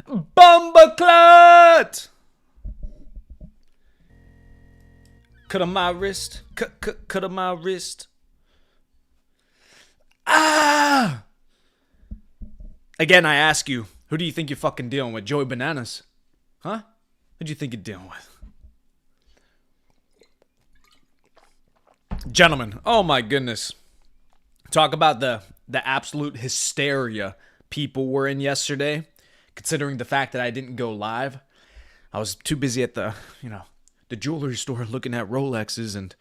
Bumbleclut! Cut on my wrist. Cut on my wrist. Ah! Again, I ask you, who do you think you're fucking dealing with? Joey Bananas? Huh? Who do you think you're dealing with? Gentlemen, oh my goodness. Talk about the absolute hysteria people were in yesterday, considering the fact that I didn't go live. I was too busy at the jewelry store looking at Rolexes and,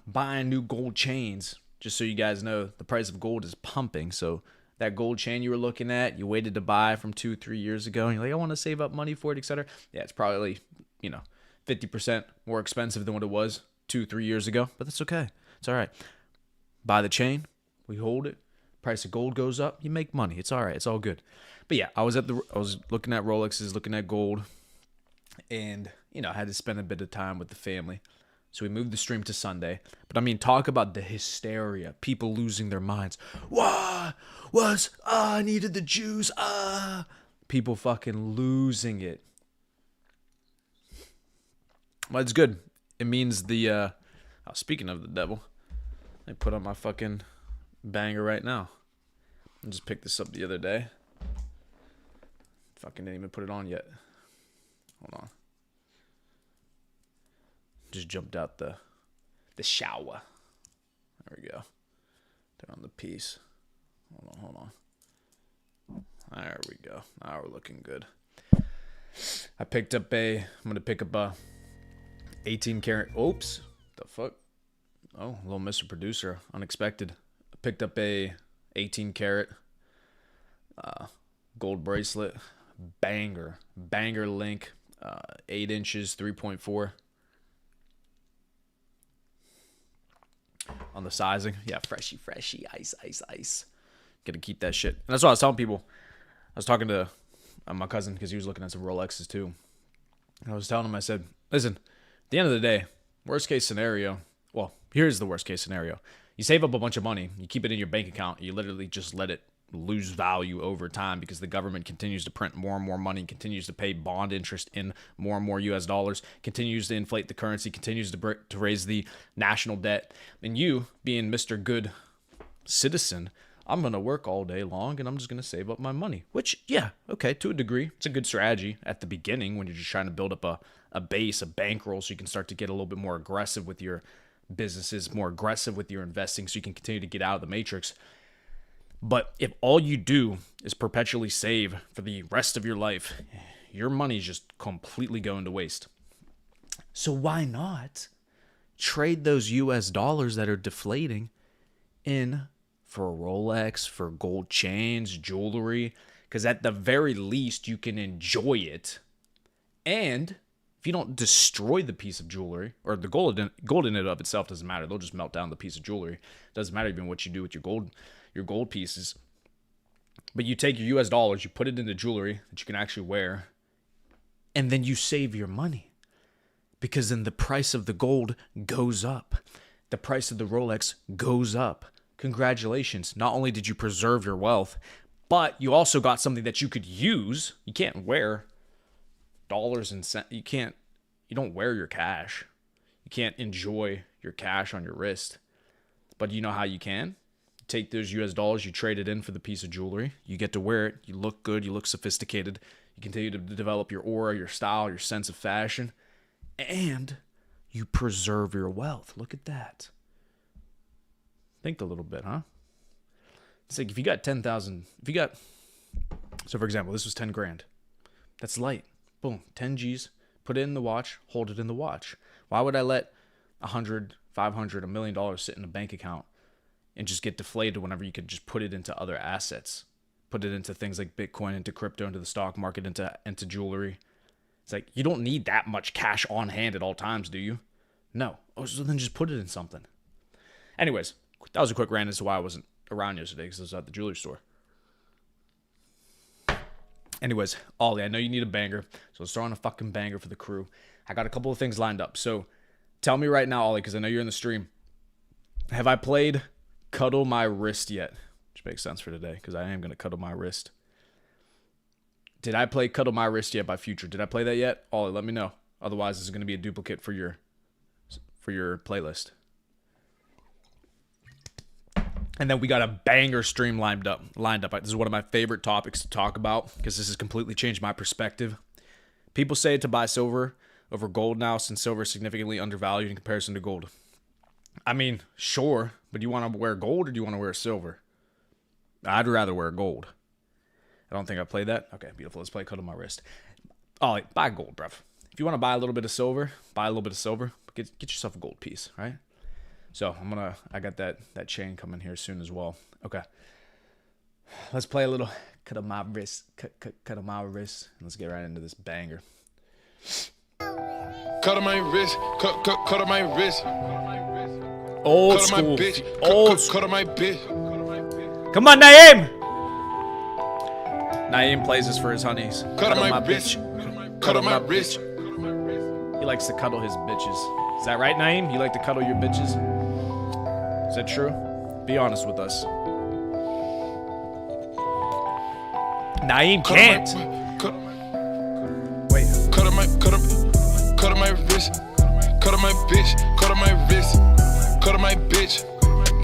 buying new gold chains. Just so you guys know, the price of gold is pumping. So that gold chain you were looking at, you waited to buy from 2-3 years ago, and you're like, I want to save up money for it, etc. Yeah, it's probably, 50% more expensive than what it was 2-3 years ago, but that's okay. It's all right. Buy the chain, we hold it. Price of gold goes up, you make money. It's all right. It's all good. But yeah, I was looking at Rolexes, looking at gold, and I had to spend a bit of time with the family. So we moved the stream to Sunday. But I mean, talk about the hysteria, people losing their minds. Why was I needed the juice? People fucking losing it. Well, it's good. It means speaking of the devil, I put on my fucking banger right now. I just picked this up the other day. Fucking didn't even put it on yet. Hold on. Just jumped out the shower. There we go. Turn on the piece. Hold on. There we go. Now we're looking good. I'm gonna pick up a 18 karat. Oops. The fuck? Oh, little Mr. Producer. Unexpected. I picked up a 18 karat gold bracelet. Banger link. 8 inches, 3.4. On the sizing. Yeah, freshy. Ice. Gotta keep that shit. And that's what I was telling people. I was talking to my cousin because he was looking at some Rolexes too. And I was telling him, I said, listen, at the end of the day, worst case scenario, well, here's the worst case scenario. You save up a bunch of money, you keep it in your bank account, you literally just let it lose value over time because the government continues to print more and more money, continues to pay bond interest in more and more US dollars, continues to inflate the currency, continues to raise the national debt. And you, being Mr. Good Citizen, I'm going to work all day long and I'm just going to save up my money. Which, yeah, okay, to a degree, it's a good strategy at the beginning when you're just trying to build up a base, a bankroll, so you can start to get a little bit more aggressive with your businesses, more aggressive with your investing so you can continue to get out of the matrix. But if all you do is perpetually save for the rest of your life, your money's just completely going to waste. So why not trade those US dollars that are deflating in for a Rolex, for gold chains, jewelry? Because at the very least, you can enjoy it. And if you don't destroy the piece of jewelry, or the gold in and of itself doesn't matter. They'll just melt down the piece of jewelry. It doesn't matter even what you do with your gold pieces. But you take your US dollars, you put it into jewelry that you can actually wear, and then you save your money. Because then the price of the gold goes up. The price of the Rolex goes up. Congratulations. Not only did you preserve your wealth, but you also got something that you could use. You can't wear dollars and cents. You don't wear your cash. You can't enjoy your cash on your wrist. But you know how you can? Take those US dollars, you trade it in for the piece of jewelry. You get to wear it. You look good. You look sophisticated. You continue to develop your aura, your style, your sense of fashion. And you preserve your wealth. Look at that. Think a little bit, huh? It's like if you got 10,000, so for example, this was 10 grand. That's light. Boom, 10 G's. Put it in the watch, hold it in the watch. Why would I let 100, 500, $1 million sit in a bank account and just get deflated whenever you could just put it into other assets? Put it into things like Bitcoin, into crypto, into the stock market, into jewelry. It's like, you don't need that much cash on hand at all times, do you? No. Oh, so then just put it in something. Anyways, that was a quick rant as to why I wasn't around yesterday, because I was at the jewelry store. Anyways, Ollie, I know you need a banger, so let's throw on a fucking banger for the crew. I got a couple of things lined up. So tell me right now, Ollie, because I know you're in the stream. Have I played Cuddle My Wrist yet? Which makes sense for today, because I am going to cuddle my wrist. Did I play Cuddle My Wrist yet by Future? Did I play that yet? Ollie, let me know. Otherwise, this is going to be a duplicate for your playlist. And then we got a banger stream lined up. This is one of my favorite topics to talk about because this has completely changed my perspective. People say to buy silver over gold now since silver is significantly undervalued in comparison to gold. I mean, sure, but do you want to wear gold or do you want to wear silver? I'd rather wear gold. I don't think I played that. Okay, beautiful. Let's play Cuddle My Wrist. Oh, buy gold, bruv. If you want to buy a little bit of silver, buy a little bit of silver. Get yourself a gold piece, right? So I got that chain coming here soon as well. Okay. Let's play a little Cuddle My Wrist. Cuddle My Wrist. Let's get right into this banger. Cuddle my wrist, cuddle my wrist. Old school. Old school. Cuddle my bitch. Come on, Naeem! Naeem plays this for his honeys. Cuddle my bitch. Cuddle my wrist. He likes to cuddle his bitches. Is that right, Naeem? You like to cuddle your bitches? Is that true? Be honest with us. Naeem can't. Wait. Cuddle my wrist. Cuddle my bitch. Cuddle my wrist. Cuddle my bitch.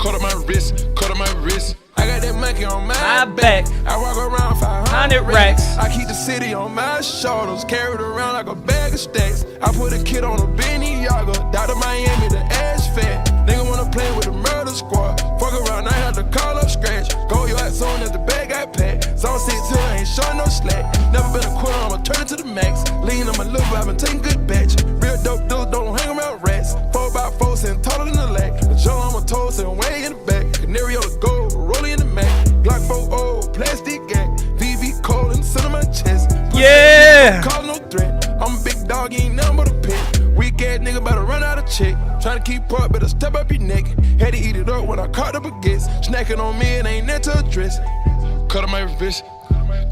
Cuddle my wrist. Cuddle my wrist. I got that monkey on my back. I walk around 500 racks. I keep the city on my shoulders, carried around like a bag of stacks. I put a kid on a Benny Yaga, down to Miami, the ass fat. Nigga wanna play with the murder squad. Fuck around, I had to call up scratch. Go your ass on as the bag got packed. Zone 6 I ain't showing no slack. Never been a quitter, I'ma turn it to the max. Lean on my liver, I've been taking good batch. Real dope dudes don't hang around rats. 4x4 sitting taller than the lack. The jaw on my toes and way in the back. Canary on the gold, rolling in the Mac. Glock 4 plastic gag. VV cold in the center of my chest. Yeah! Call no threat. I'm a big dog, ain't nothing but a pet. Weak ass nigga better run out of check. Tryna keep up, better step up your neck. Had to eat it up when I caught up against. Snacking on me, it ain't that to address. Cuddle my wrist.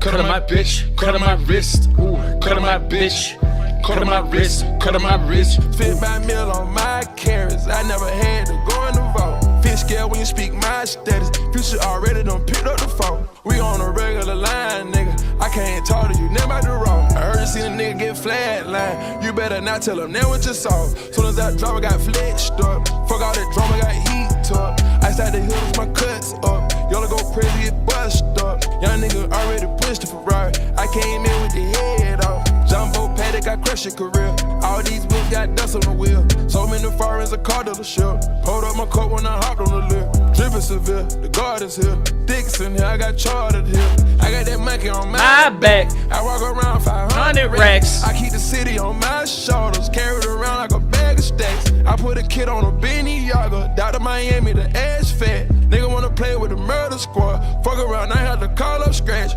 Cuddle my bitch. Cuddle my wrist. Cuddle my bitch. Cuddle my wrist. Cuddle my wrist. Fit by meal on my carrots. I never had to go in the vault. Fish scale when you speak my status. Future already done picked up the phone. We on a regular line, nigga. I can't talk to you, never the wrong. I heard you seen a nigga get flatline. You better not tell him that what you saw. Soon as that drama got flexed up. Fuck all that drama, got heat up. Outside the hills, my cuts up. Y'all go crazy, get bust up. Young nigga already pushed the Ferrari. I came in with the head off. Jumbo paddock, I crushed your career. All these whips got dust on the wheel. So many foreigns, a car dealership. Hold up my coat when I hopped on the lip. Dripping severe, the guard is here. Dixon here, I got chartered here. I got that monkey on my back. I walk around 500 racks. I keep the city on my shoulders, carried around like a bag of stacks. I put a kid on a Benny Yaga, down to Miami, the ass fat. Nigga wanna play with the murder squad. Fuck around, I had to call up scratch.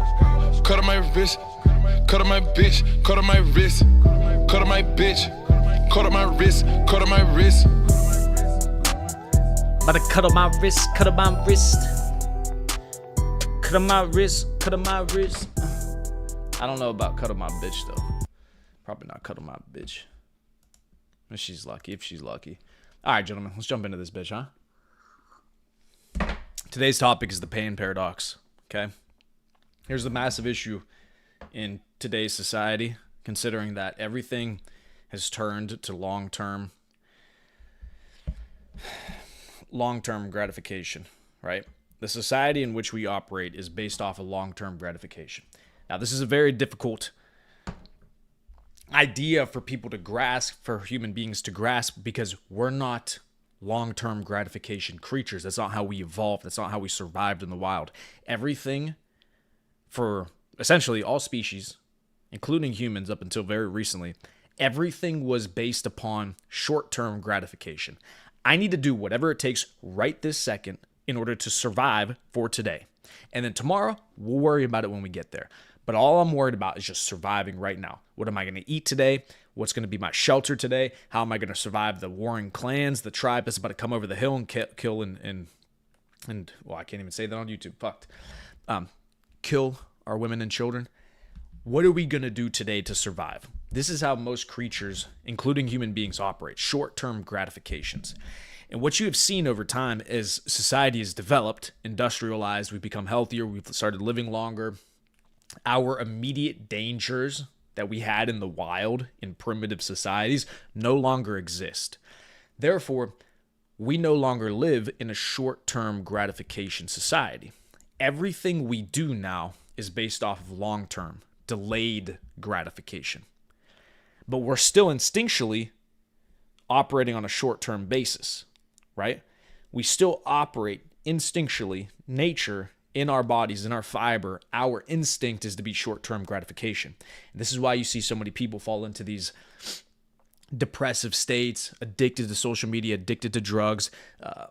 Cuddle my wrist. Cuddle my bitch. Cuddle my wrist. Cuddle my bitch. Cuddle my wrist. Cuddle my wrist. About to cuddle my wrist, cuddle my wrist. Cuddle my wrist, cuddle my wrist. I don't know about cuddle my bitch though. Probably not cuddle my bitch. If she's lucky. Alright, gentlemen, let's jump into this bitch, huh? Today's topic is the pain paradox. Okay? Here's the massive issue in today's society, considering that everything has turned to long-term gratification, right? The society in which we operate is based off of long-term gratification. Now, this is a very difficult idea for people to grasp, for human beings to grasp, because we're not long-term gratification creatures. That's not how we evolved. That's not how we survived in the wild. Everything for essentially all species, including humans up until very recently, everything was based upon short-term gratification. I need to do whatever it takes right this second in order to survive for today. And then tomorrow, we'll worry about it when we get there. But all I'm worried about is just surviving right now. What am I going to eat today? What's going to be my shelter today? How am I going to survive the warring clans, the tribe that's about to come over the hill and kill and well, I can't even say that on YouTube. Fucked. Kill our women and children. What are we going to do today to survive? This is how most creatures, including human beings, operate. Short-term gratifications. And what you have seen over time as society has developed, industrialized, we've become healthier, we've started living longer, our immediate dangers that we had in the wild in primitive societies no longer exist. Therefore, we no longer live in a short-term gratification society. Everything we do now is based off of long-term, delayed gratification. But we're still instinctually operating on a short-term basis, right? We still operate instinctually, nature in our bodies, in our fiber, our instinct is to be short-term gratification. And this is why you see so many people fall into these depressive states, addicted to social media, addicted to drugs,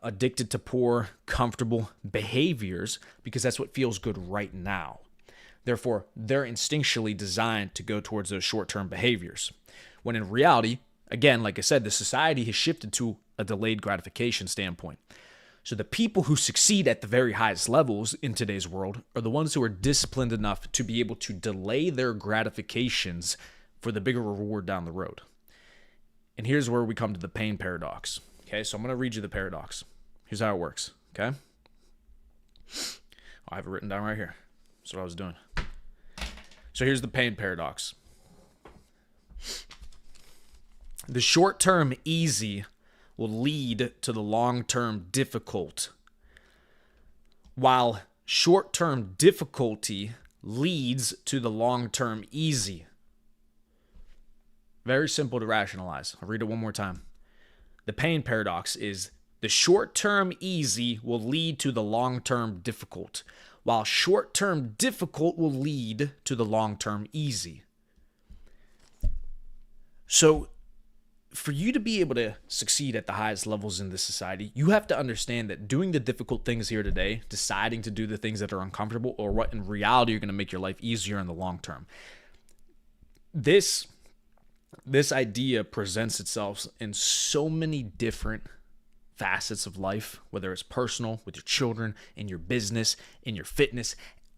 addicted to poor, comfortable behaviors, because that's what feels good right now. Therefore, they're instinctually designed to go towards those short-term behaviors. When in reality, again, like I said, the society has shifted to a delayed gratification standpoint. So the people who succeed at the very highest levels in today's world are the ones who are disciplined enough to be able to delay their gratifications for the bigger reward down the road. And here's where we come to the pain paradox. Okay, so I'm going to read you the paradox. Here's how it works. Okay? I have it written down right here. That's what I was doing. So here's the pain paradox. The short-term easy will lead to the long-term difficult, while short-term difficulty leads to the long-term easy. Very simple to rationalize. I'll read it one more time. The pain paradox is the short-term easy will lead to the long-term difficult, while short-term difficult will lead to the long-term easy. So, for you to be able to succeed at the highest levels in this society, you have to understand that doing the difficult things here today, deciding to do the things that are uncomfortable, or what in reality are going to make your life easier in the long term. This idea presents itself in so many different facets of life, whether it's personal, with your children, in your business, in your fitness.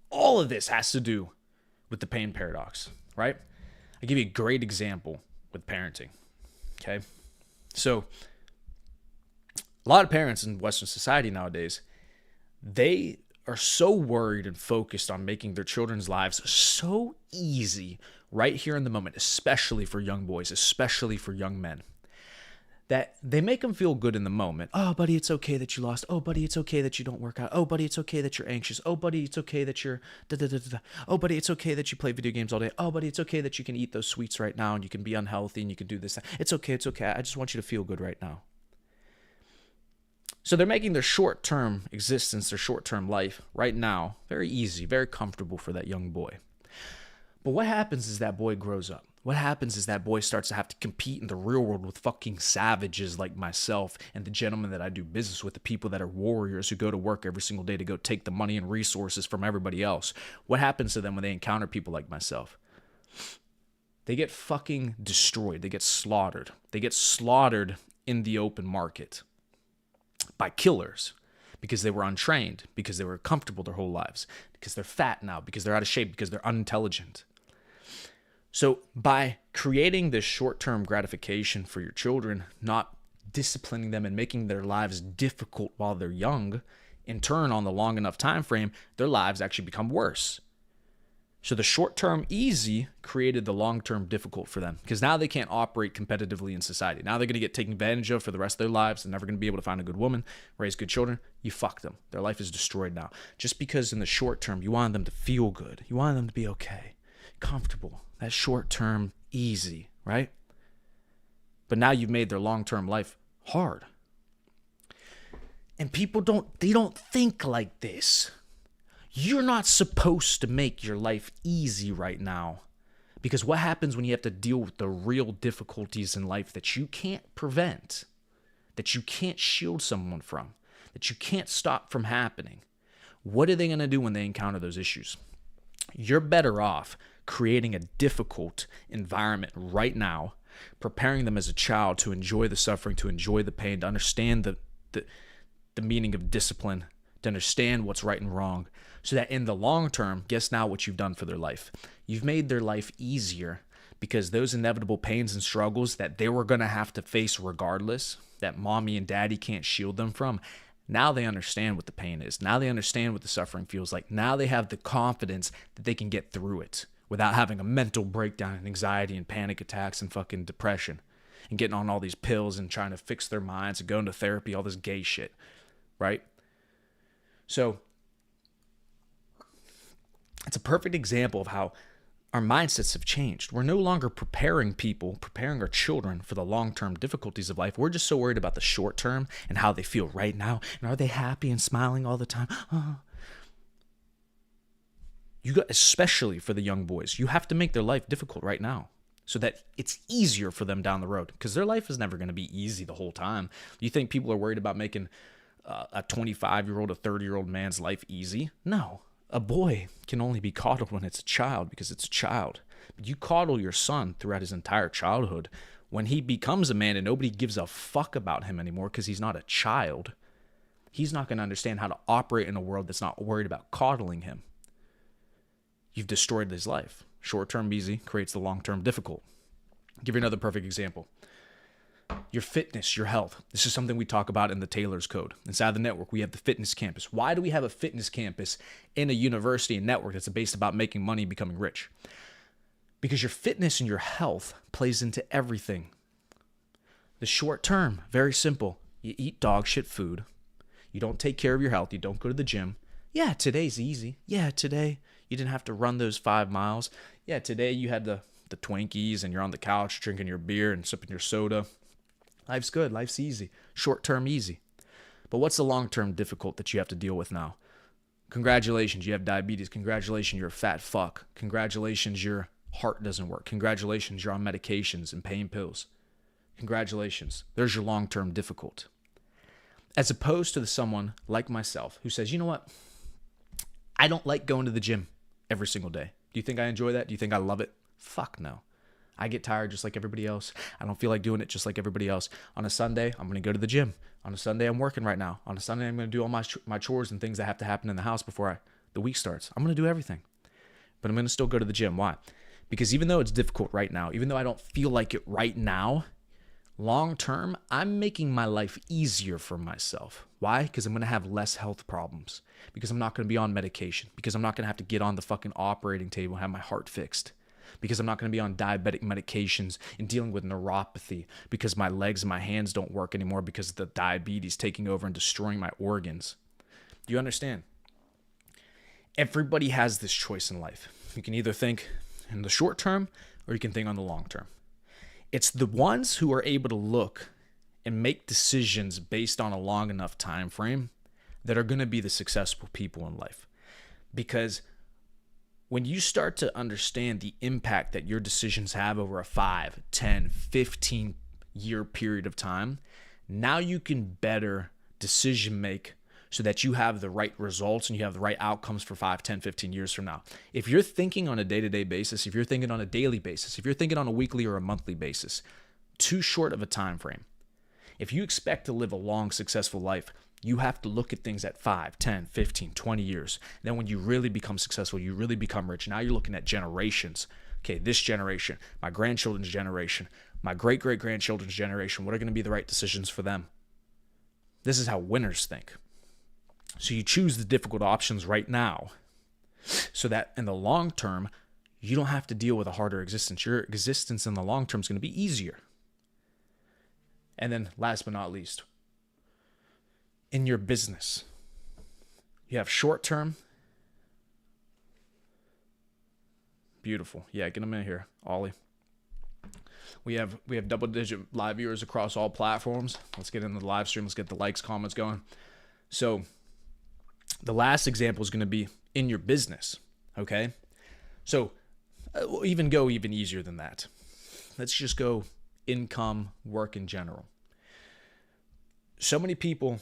All of this has to do with the pain paradox, right? I'll give you a great example with parenting. Okay, so a lot of parents in Western society nowadays, they are so worried and focused on making their children's lives so easy right here in the moment, especially for young boys, especially for young men, that they make them feel good in the moment. Oh, buddy, it's okay that you lost. Oh, buddy, it's okay that you don't work out. Oh, buddy, it's okay that you're anxious. Oh, buddy, it's okay that you're da-da-da-da-da. Oh, buddy, it's okay that you play video games all day. Oh, buddy, it's okay that you can eat those sweets right now and you can be unhealthy and you can do this. It's okay, it's okay. I just want you to feel good right now. So they're making their short-term existence, their short-term life right now very easy, very comfortable for that young boy. But what happens is that boy grows up. What happens is that boy starts to have to compete in the real world with fucking savages like myself and the gentlemen that I do business with, the people that are warriors who go to work every single day to go take the money and resources from everybody else. What happens to them when they encounter people like myself? They get fucking destroyed. They get slaughtered. They get slaughtered in the open market by killers because they were untrained, because they were comfortable their whole lives, because they're fat now, because they're out of shape, because they're unintelligent. So by creating this short-term gratification for your children, not disciplining them and making their lives difficult while they're young, in turn, on the long enough time frame, their lives actually become worse. So the short-term easy created the long-term difficult for them because now they can't operate competitively in society. Now they're going to get taken advantage of for the rest of their lives. They're never going to be able to find a good woman, raise good children. You fuck them. Their life is destroyed now. Just because in the short term, you want them to feel good. You want them to be okay, comfortable. That short-term easy, right? But now you've made their long-term life hard. And people don't think like this. You're not supposed to make your life easy right now. Because what happens when you have to deal with the real difficulties in life that you can't prevent, that you can't shield someone from, that you can't stop from happening? What are they going to do when they encounter those issues? You're better off creating a difficult environment right now, preparing them as a child to enjoy the suffering, to enjoy the pain, to understand the meaning of discipline, to understand what's right and wrong, so that in the long term, guess now what you've done for their life. You've made their life easier because those inevitable pains and struggles that they were going to have to face regardless, that mommy and daddy can't shield them from, Now they understand what the pain is. Now they understand what the suffering feels like. Now they have the confidence that they can get through it without having a mental breakdown and anxiety and panic attacks and fucking depression and getting on all these pills and trying to fix their minds and going to therapy, all this gay shit, right? So it's a perfect example of how our mindsets have changed. We're no longer preparing our children for the long-term difficulties of life. We're just so worried about the short term and how they feel right now. And are they happy and smiling all the time? Especially for the young boys, you have to make their life difficult right now so that it's easier for them down the road, because their life is never going to be easy the whole time. You think people are worried about making a 25-year-old, a 30-year-old man's life easy? No. A boy can only be coddled when it's a child, because it's a child. But you coddle your son throughout his entire childhood. When he becomes a man and nobody gives a fuck about him anymore because he's not a child, he's not going to understand how to operate in a world that's not worried about coddling him. You've destroyed his life. Short-term easy creates the long-term difficult. I'll give you another perfect example. Your fitness, your health. This is something we talk about in the Taylor's Code. Inside the network, we have the fitness campus. Why do we have a fitness campus in a university and network that's based about making money and becoming rich? Because your fitness and your health plays into everything. The short term, very simple. You eat dog shit food. You don't take care of your health. You don't go to the gym. Yeah, today's easy. Yeah, today you didn't have to run those 5 miles. Yeah, today you had the Twinkies and you're on the couch drinking your beer and sipping your soda. Life's good. Life's easy. Short-term easy. But what's the long-term difficult that you have to deal with now? Congratulations, you have diabetes. Congratulations, you're a fat fuck. Congratulations, your heart doesn't work. Congratulations, you're on medications and pain pills. Congratulations. There's your long-term difficult. As opposed to someone like myself who says, you know what? I don't like going to the gym every single day. Do you think I enjoy that? Do you think I love it? Fuck no. I get tired just like everybody else. I don't feel like doing it just like everybody else. On a Sunday, I'm going to go to the gym. On a Sunday, I'm working right now. On a Sunday, I'm going to do all my chores and things that have to happen in the house before the week starts. I'm going to do everything. But I'm going to still go to the gym. Why? Because even though it's difficult right now, even though I don't feel like it right now, long term, I'm making my life easier for myself. Why? Because I'm going to have less health problems. Because I'm not going to be on medication. Because I'm not going to have to get on the fucking operating table and have my heart fixed. Because I'm not going to be on diabetic medications and dealing with neuropathy because my legs and my hands don't work anymore because of the diabetes taking over and destroying my organs. Do you understand? Everybody has this choice in life. You can either think in the short term or you can think on the long term. It's the ones who are able to look and make decisions based on a long enough time frame that are going to be the successful people in life. Because when you start to understand the impact that your decisions have over a 5, 10, 15 year period of time, now you can better decision make so that you have the right results and you have the right outcomes for 5, 10, 15 years from now. If you're thinking on a day-to-day basis, if you're thinking on a daily basis, if you're thinking on a weekly or a monthly basis, too short of a time frame. If you expect to live a long, successful life, you have to look at things at 5, 10, 15, 20 years. Then when you really become successful, you really become rich. Now you're looking at generations. Okay, this generation, my grandchildren's generation, my great-great-grandchildren's generation, what are going to be the right decisions for them? This is how winners think. So you choose the difficult options right now so that in the long term, you don't have to deal with a harder existence. Your existence in the long term is going to be easier. And then last but not least, in your business, you have short term. Beautiful. Yeah, get them in here, Ollie. We have double-digit live viewers across all platforms. Let's get into the live stream. Let's get the likes, comments going. So the last example is going to be in your business, okay? So we'll even go even easier than that. Let's just go income, work in general. So many people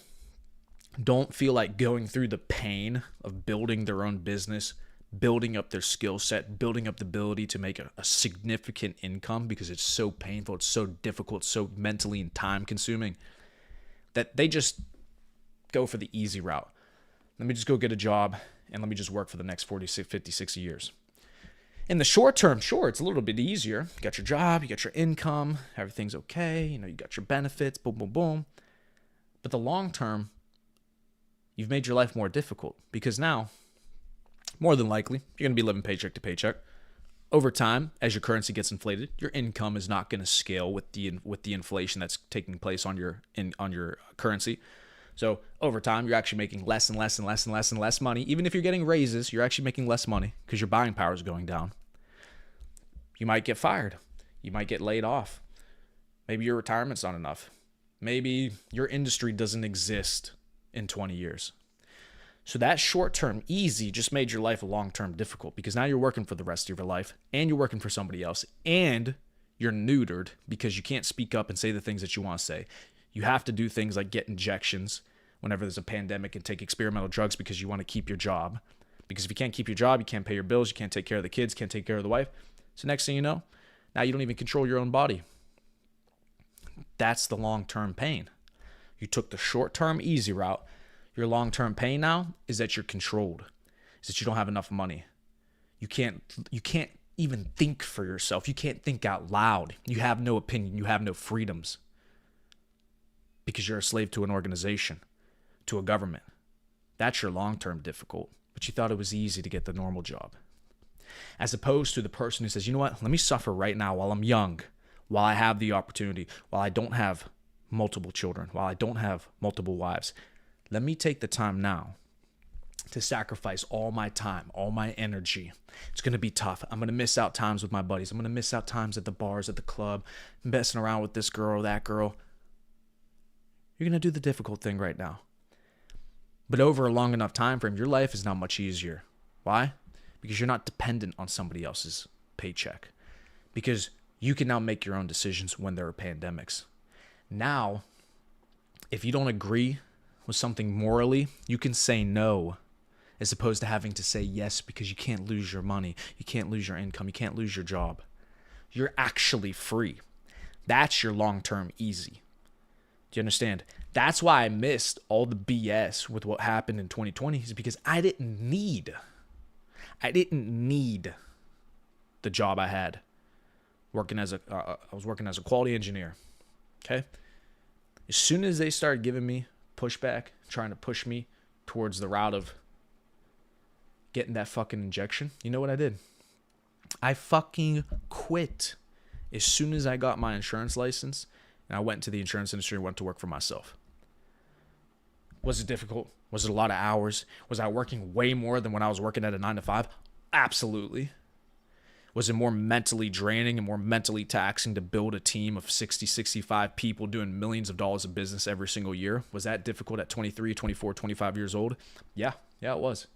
don't feel like going through the pain of building their own business, building up their skill set, building up the ability to make a significant income because it's so painful, it's so difficult, so mentally and time consuming that they just go for the easy route. Let me just go get a job and let me just work for the next 40, 50, 60 years. In the short term, sure, it's a little bit easier. You got your job, you got your income, everything's okay, you got your benefits, boom, boom, boom. But the long term, You've made your life more difficult because now, more than likely, you're going to be living paycheck to paycheck. Over time, as your currency gets inflated, your income is not going to scale with the inflation that's taking place on your currency. So over time, you're actually making less and less and less and less and less money. Even if you're getting raises, you're actually making less money because your buying power is going down. You might get fired. You might get laid off. Maybe your retirement's not enough. Maybe your industry doesn't exist in 20 years. So that short-term easy just made your life long-term difficult because now you're working for the rest of your life and you're working for somebody else and you're neutered because you can't speak up and say the things that you want to say. You have to do things like get injections whenever there's a pandemic and take experimental drugs because you want to keep your job. Because if you can't keep your job, you can't pay your bills, you can't take care of the kids, can't take care of the wife. So next thing you know, now you don't even control your own body. That's the long-term pain. You took the short-term easy route. Your long-term pain now is that you're controlled, is that you don't have enough money. You can't even think for yourself. You can't think out loud. You have no opinion. You have no freedoms because you're a slave to an organization, to a government. That's your long-term difficult, but you thought it was easy to get the normal job. As opposed to the person who says, you know what, let me suffer right now while I'm young, while I have the opportunity, while I don't have multiple children, while I don't have multiple wives. Let me take the time now to sacrifice all my time, all my energy. It's going to be tough. I'm going to miss out times with my buddies. I'm going to miss out times at the bars, at the club, messing around with this girl, that girl. You're going to do the difficult thing right now. But over a long enough time frame, your life is now much easier. Why? Because you're not dependent on somebody else's paycheck. Because you can now make your own decisions when there are pandemics. Now, if you don't agree with something morally, you can say no as opposed to having to say yes because you can't lose your money, you can't lose your income, you can't lose your job. You're actually free. That's your long-term easy. Do you understand? That's why I missed all the BS with what happened in 2020 is because I didn't need the job I had I was working as a quality engineer. Okay? As soon as they started giving me pushback, trying to push me towards the route of getting that fucking injection, you know what I did? I fucking quit as soon as I got my insurance license and I went to the insurance industry and went to work for myself. Was it difficult? Was it a lot of hours? Was I working way more than when I was working at a 9-to-5? Absolutely. Was it more mentally draining and more mentally taxing to build a team of 60, 65 people doing millions of dollars of business every single year? Was that difficult at 23, 24, 25 years old? Yeah, it was.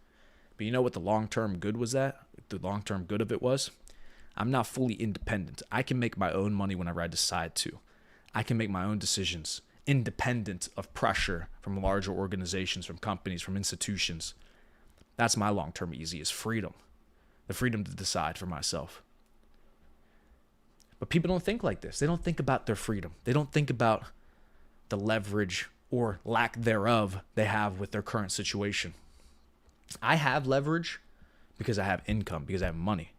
But you know what the long-term good was that? The long-term good of it was? I'm now fully independent. I can make my own money whenever I decide to. I can make my own decisions, independent of pressure from larger organizations, from companies, from institutions. That's my long-term easy is freedom. The freedom to decide for myself. But people don't think like this. They don't think about their freedom. They don't think about the leverage or lack thereof they have with their current situation. I have leverage because I have income, because I have money.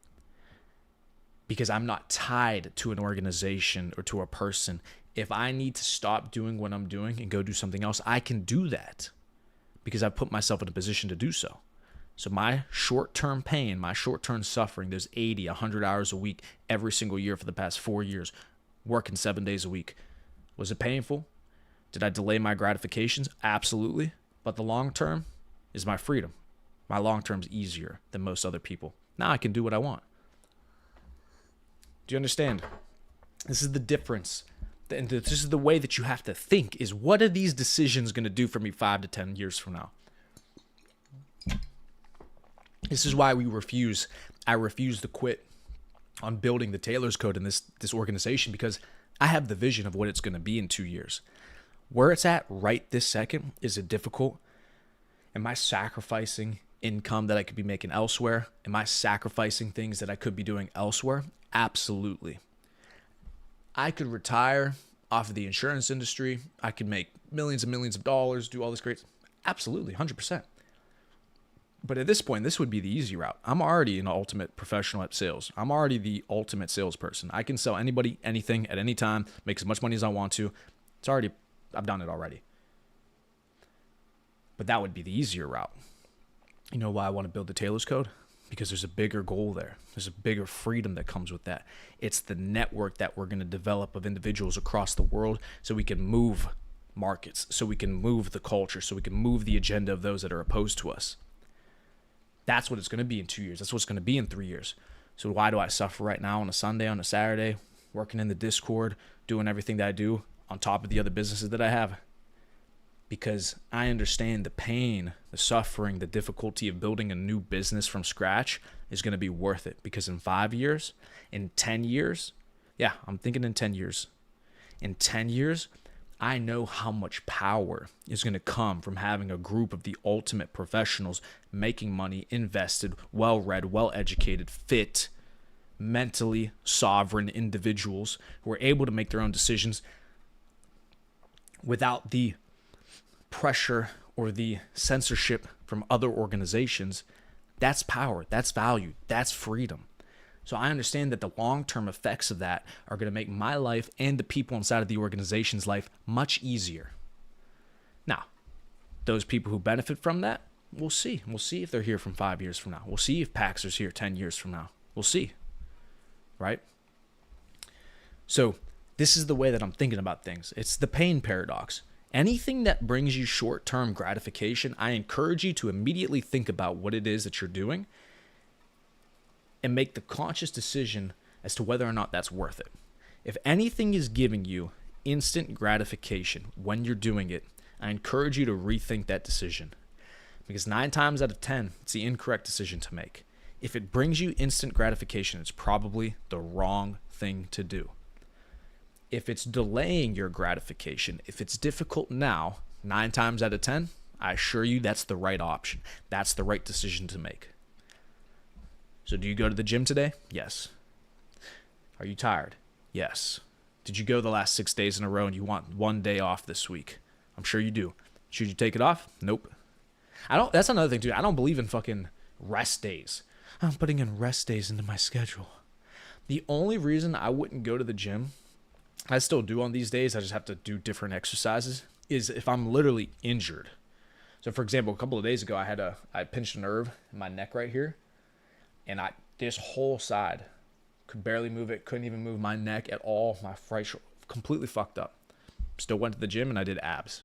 Because I'm not tied to an organization or to a person. If I need to stop doing what I'm doing and go do something else, I can do that because I've put myself in a position to do so. So my short-term pain, my short-term suffering, there's 80, 100 hours a week every single year for the past 4 years, working 7 days a week. Was it painful? Did I delay my gratifications? Absolutely. But the long-term is my freedom. My long-term is easier than most other people. Now I can do what I want. Do you understand? This is the difference. And this is the way that you have to think is what are these decisions going to do for me 5 to 10 years from now? This is why I refuse to quit on building the Taylor's Code in this organization because I have the vision of what it's going to be in 2 years. Where it's at right this second, is it difficult? Am I sacrificing income that I could be making elsewhere? Am I sacrificing things that I could be doing elsewhere? Absolutely. I could retire off of the insurance industry. I could make millions and millions of dollars, do all this great. Absolutely, 100%. But at this point, this would be the easy route. I'm already an ultimate professional at sales. I'm already the ultimate salesperson. I can sell anybody, anything, at any time, make as much money as I want to. I've done it already. But that would be the easier route. You know why I want to build the Taylor's Code? Because there's a bigger goal there. There's a bigger freedom that comes with that. It's the network that we're going to develop of individuals across the world so we can move markets, so we can move the culture, so we can move the agenda of those that are opposed to us. That's what it's going to be in 2 years. That's what it's going to be in 3 years. So why do I suffer right now on a Sunday, on a Saturday, working in the Discord, doing everything that I do on top of the other businesses that I have? Because I understand the pain, the suffering, the difficulty of building a new business from scratch is going to be worth it. Because in 5 years, in 10 years, yeah, I'm thinking in 10 years. In 10 years, I know how much power is going to come from having a group of the ultimate professionals making money, invested, well-read, well-educated, fit, mentally sovereign individuals who are able to make their own decisions without the pressure or the censorship from other organizations. That's power, that's value, that's freedom. So I understand that the long-term effects of that are going to make my life and the people inside of the organization's life much easier. Now, those people who benefit from that, we'll see. We'll see if they're here from 5 years from now. We'll see if Paxer's here 10 years from now. We'll see, right? So this is the way that I'm thinking about things. It's the pain paradox. Anything that brings you short-term gratification, I encourage you to immediately think about what it is that you're doing and make the conscious decision as to whether or not that's worth it. If anything is giving you instant gratification when you're doing it, I encourage you to rethink that decision. Because 9 times out of 10, it's the incorrect decision to make. If it brings you instant gratification, it's probably the wrong thing to do. If it's delaying your gratification, if it's difficult now, 9 times out of 10, I assure you that's the right option. That's the right decision to make. So do you go to the gym today? Yes. Are you tired? Yes. Did you go the last 6 days in a row and you want 1 day off this week? I'm sure you do. Should you take it off? Nope. That's another thing too. I don't believe in fucking rest days. I'm putting in rest days into my schedule. The only reason I wouldn't go to the gym, I still do on these days, I just have to do different exercises, is if I'm literally injured. So for example, a couple of days ago, I pinched a nerve in my neck right here. And this whole side, could barely move it, couldn't even move my neck at all. My right shoulder, completely fucked up. Still went to the gym and I did abs.